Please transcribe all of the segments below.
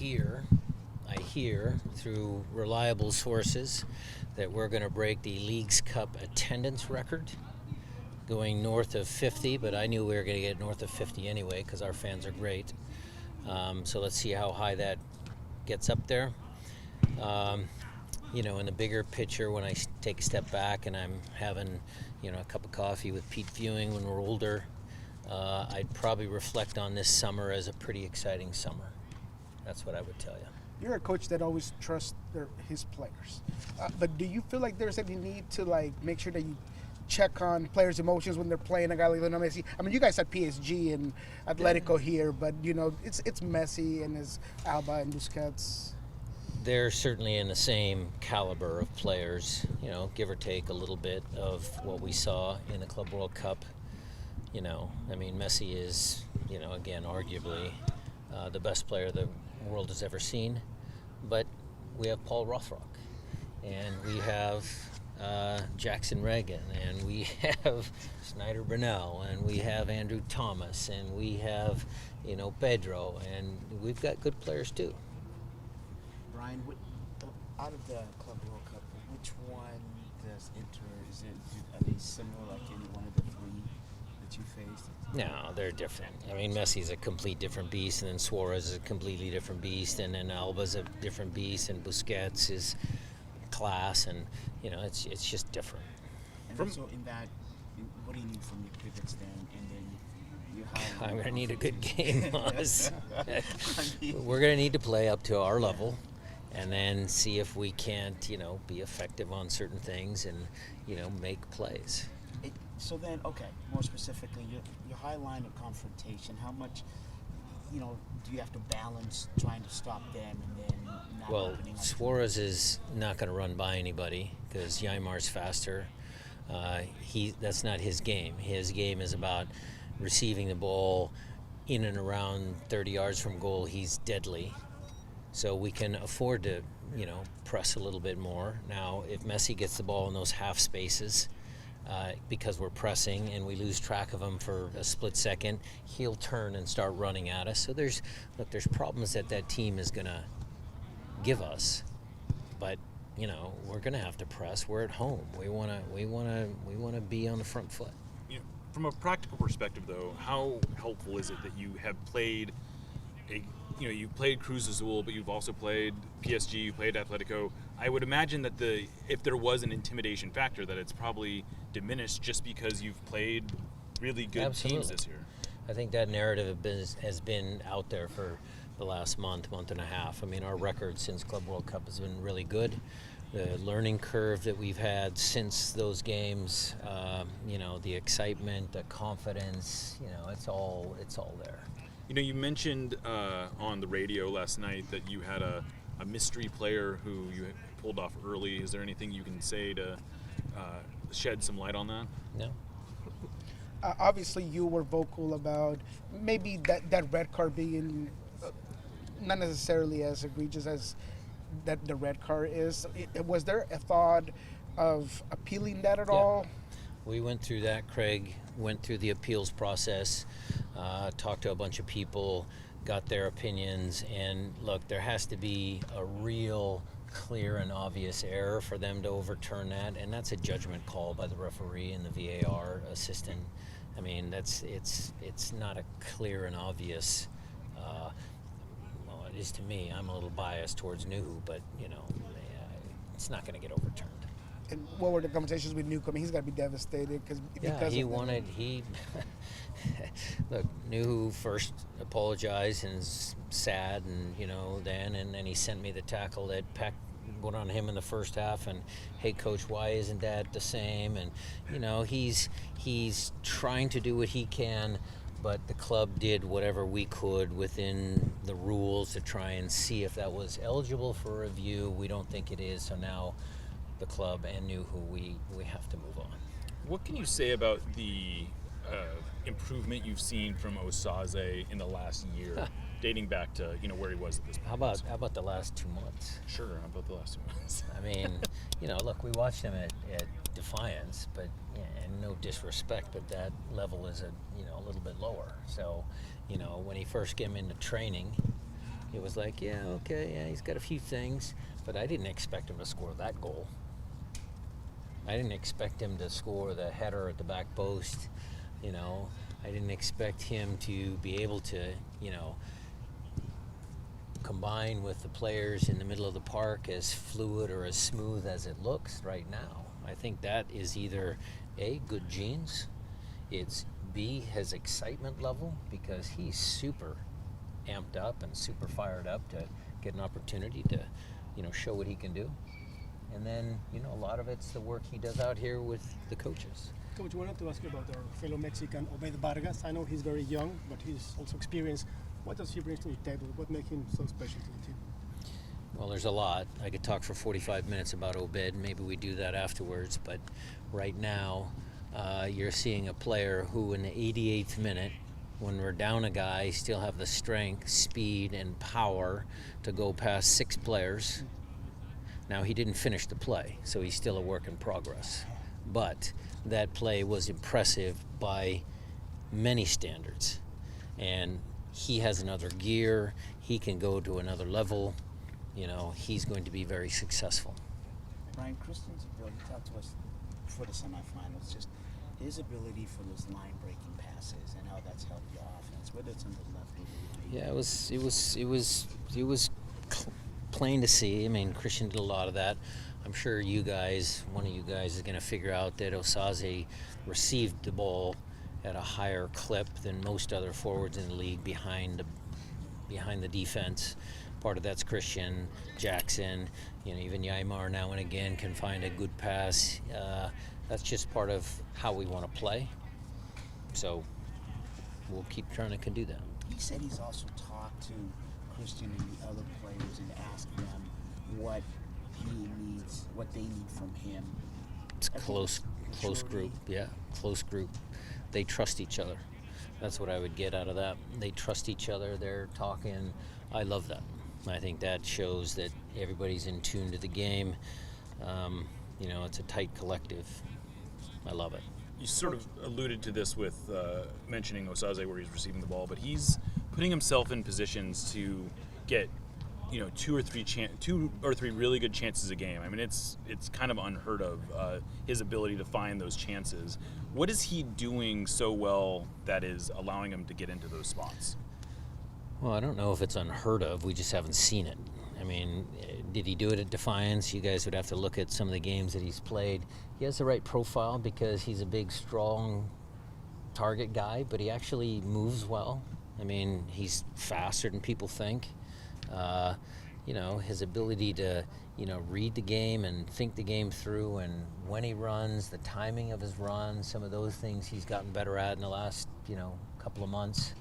I hear through reliable sources that we're going to break the Leagues Cup attendance record, going north of 50, but I knew we were going to get north of 50 anyway because our fans are great. So let's see how high that gets up there. In the bigger picture, when I take a step back and I'm having, a cup of coffee with Pete Viewing when we're older, I'd probably reflect on this summer as a pretty exciting summer. That's what I would tell you. You're a coach that always trusts his players. But do you feel like there's any need to make sure that you check on players' emotions when they're playing a guy like Lionel Messi? I mean, you guys had PSG and Atletico here, but it's Messi and his Alba and Busquets. They're certainly in the same caliber of players, give or take a little bit of what we saw in the Club World Cup. Messi is, again, arguably the best player the world has ever seen. But we have Paul Rothrock, and we have Jackson Reagan, and we have Snyder Burnell, and we have Andrew Thomas, and we have, Pedro, and we've got good players too. Brian, out of the Club World Cup, which one does Inter? Are they similar like any one of the three that you faced? No, they're different. Messi's a complete different beast, and then Suarez is a completely different beast, and then Alba's a different beast, and Busquets is class, and it's just different. And so in that, what do you need from your pivots then? And then I'm going to need a good game on us. We're going to need to play up to our level, and then see if we can't, be effective on certain things and, make plays. So then, okay, more specifically, your high line of confrontation, how much, do you have to balance trying to stop them and then not opening up? Suarez is not going to run by anybody because Yaimar's faster. That's not his game. His game is about receiving the ball in and around 30 yards from goal. He's deadly. So we can afford to, press a little bit more. Now, if Messi gets the ball in those half spaces, because we're pressing and we lose track of him for a split second, he'll turn and start running at us. So there's problems that team is going to give us, but we're going to have to press. We're at home. We want to be on the front foot. From a practical perspective, though, how helpful is it that you have played you played Cruz Azul, but you've also played PSG, you played Atletico. I would imagine that if there was an intimidation factor, that it's probably diminished just because you've played really good teams this year. I think that narrative has been out there for the last month and a half. Our record since Club World Cup has been really good. The learning curve that we've had since those games, the excitement, the confidence, it's all there. You mentioned on the radio last night that you had a mystery player who you pulled off early. Is there anything you can say to shed some light on that? No. Obviously, you were vocal about maybe that red card being not necessarily as egregious as that the red card is. Was there a thought of appealing that at all? We went through that. Craig went through the appeals process, talked to a bunch of people, got their opinions, and look, there has to be a real clear and obvious error for them to overturn that, and that's a judgment call by the referee and the VAR assistant. It's not a clear and obvious. Well, it is to me. I'm a little biased towards Nuhu, but it's not going to get overturned. And what were the conversations with Nuhu? He's got to be devastated because Look, Nuhu first apologized and is sad, and then he sent me the tackle that Peck put on him in the first half, and hey coach, why isn't that the same? And he's trying to do what he can, but the club did whatever we could within the rules to try and see if that was eligible for review. We don't think it is, so now the club and Nuhu, we have to move on. What can you say about the improvement you've seen from Osaze in the last year, dating back to where he was at this point? How about the last 2 months? Sure, how about the last 2 months? Look, we watched him at Defiance, but and no disrespect, but that level is a little bit lower. So, when he first came into training, It was like, yeah, okay, yeah, he's got a few things, but I didn't expect him to score that goal. I didn't expect him to score the header at the back post, you know. I didn't expect him to be able to, you know, combine with the players in the middle of the park as fluid or as smooth as it looks right now. I think that is either A, good genes, it's B, his excitement level, because he's super amped up and super fired up to get an opportunity to, you know, show what he can do. And then, you know, a lot of it's the work he does out here with the coaches. Coach, I wanted to ask you about our fellow Mexican, Obed Vargas. I know he's very young, but he's also experienced. What does he bring to the table? What makes him so special to the team? Well, there's a lot. I could talk for 45 minutes about Obed. Maybe we do that afterwards. But right now, you're seeing a player who in the 88th minute, when we're down a guy, still have the strength, speed, and power to go past 6 players. Now, he didn't finish the play, so he's still a work in progress. But that play was impressive by many standards. And he has another gear. He can go to another level. You know, he's going to be very successful. Brian, Christian's ability, talk to us before the semifinals, just his ability for those line-breaking passes and how that's helped your offense, whether it's on the left or the right. Yeah, it was plain to see. I mean, Christian did a lot of that. I'm sure you guys, one of you guys is going to figure out that Osaze received the ball at a higher clip than most other forwards in the league behind the defense. Part of that's Christian, Jackson, you know, even Yaimar now and again can find a good pass. That's just part of how we want to play. So we'll keep trying to do that. He said he's also talked to Christian and the other players and asked them what he needs, what they need from him. It's close group, yeah, close group. They trust each other. That's what I would get out of that. They trust each other. They're talking. I love that. I think that shows that everybody's in tune to the game. You know, it's a tight collective. I love it. You sort of alluded to this with mentioning Osaze where he's receiving the ball, but he's putting himself in positions to get, you know, two or three really good chances a game. I mean, it's kind of unheard of, his ability to find those chances. What is he doing so well that is allowing him to get into those spots? Well, I don't know if it's unheard of. We just haven't seen it. I mean, did he do it at Defiance? You guys would have to look at some of the games that he's played. He has the right profile because he's a big, strong target guy, but he actually moves well. I mean, he's faster than people think. You know, his ability to, you know, read the game and think the game through, and when he runs, the timing of his run, some of those things he's gotten better at in the last, you know, couple of months.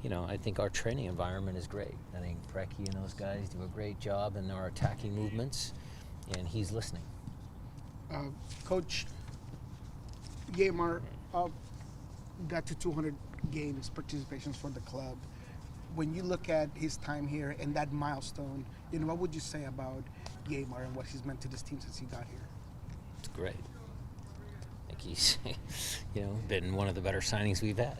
You know, I think our training environment is great. I think Preki and those guys do a great job in our attacking movements, and he's listening. Coach Yaimar got to 200 games participations for the club. When you look at his time here and that milestone, you know, what would you say about Yaimar and what he's meant to this team since he got here? It's great. I think he's, you know, been one of the better signings we've had.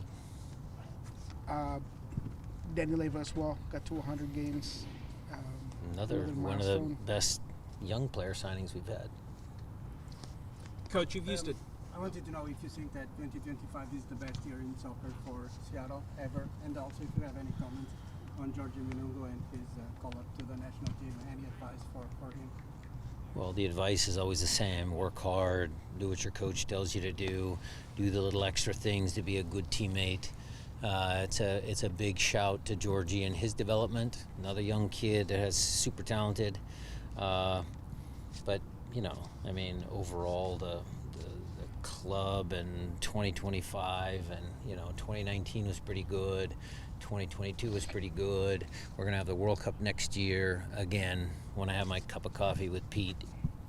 Daniel Leyva as well, got to 100 games. Another one of the best young player signings we've had. Coach, you've used it. I wanted to know if you think that 2025 is the best year in soccer for Seattle ever, and also if you have any comments on George Minungo and his call-up to the national team. Any advice for him? Well, the advice is always the same. Work hard, do what your coach tells you to do the little extra things to be a good teammate. It's a big shout to Georgie and his development. Another young kid that has super talented. But, you know, I mean, overall, the club and 2025 and, you know, 2019 was pretty good. 2022 was pretty good. We're going to have the World Cup next year. Again, when I have my cup of coffee with Pete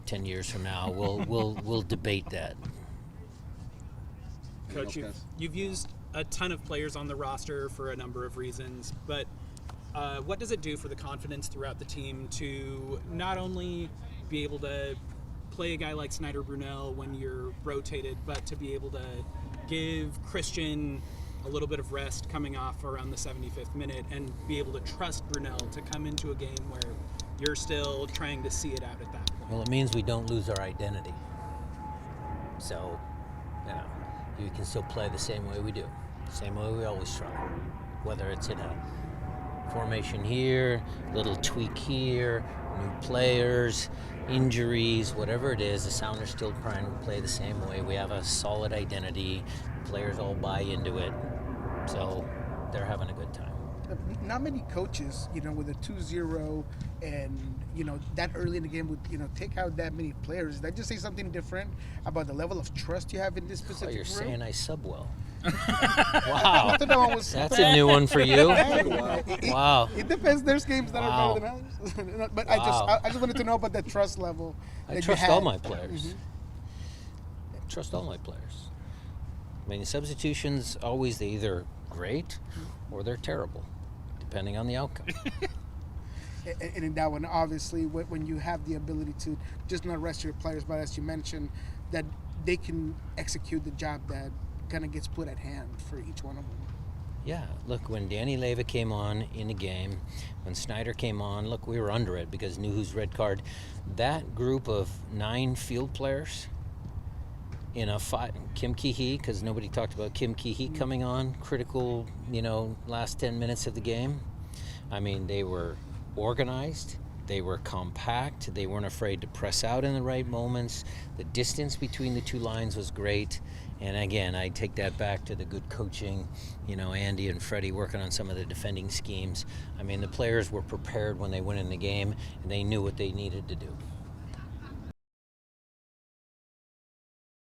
10 years from now, we'll debate that. Coach, you've used a ton of players on the roster for a number of reasons, but what does it do for the confidence throughout the team to not only be able to play a guy like Snyder Brunel when you're rotated, but to be able to give Christian a little bit of rest coming off around the 75th minute and be able to trust Brunel to come into a game where you're still trying to see it out at that point? Well, it means we don't lose our identity. So, you can still play the same way we do, same way we always try. Whether it's in a formation here, little tweak here, new players, injuries, whatever it is, the Sounders still trying to play the same way. We have a solid identity. Players all buy into it. So they're having a good time. Not many coaches, with a 2-0 and, that early in the game would, take out that many players. Does that just say something different about the level of trust you have in this specific Oh, you're group? saying I sub well. Wow. That's a Wow. new one for you. It- Wow. It depends. There's games that Wow. are better than others. But Wow. I just wanted to know about the trust level. I that trust you all had. my players. Trust all my players. I mean, substitutions always, they're either great or they're terrible, depending on the outcome. And in that one, obviously, when you have the ability to just not rest your players, but as you mentioned, that they can execute the job that kind of gets put at hand for each one of them. Yeah, look, when Danny Leyva came on in the game, when Snyder came on, look, we were under it because Nuhu's red card. That group of 9 field players in a fight, Kim Ki-hee, because nobody talked about Kim Ki-hee coming on, critical, last 10 minutes of the game. I mean, they were organized, they were compact, they weren't afraid to press out in the right moments. The distance between the two lines was great. And again, I take that back to the good coaching, Andy and Freddie working on some of the defending schemes. I mean, the players were prepared when they went in the game, and they knew what they needed to do.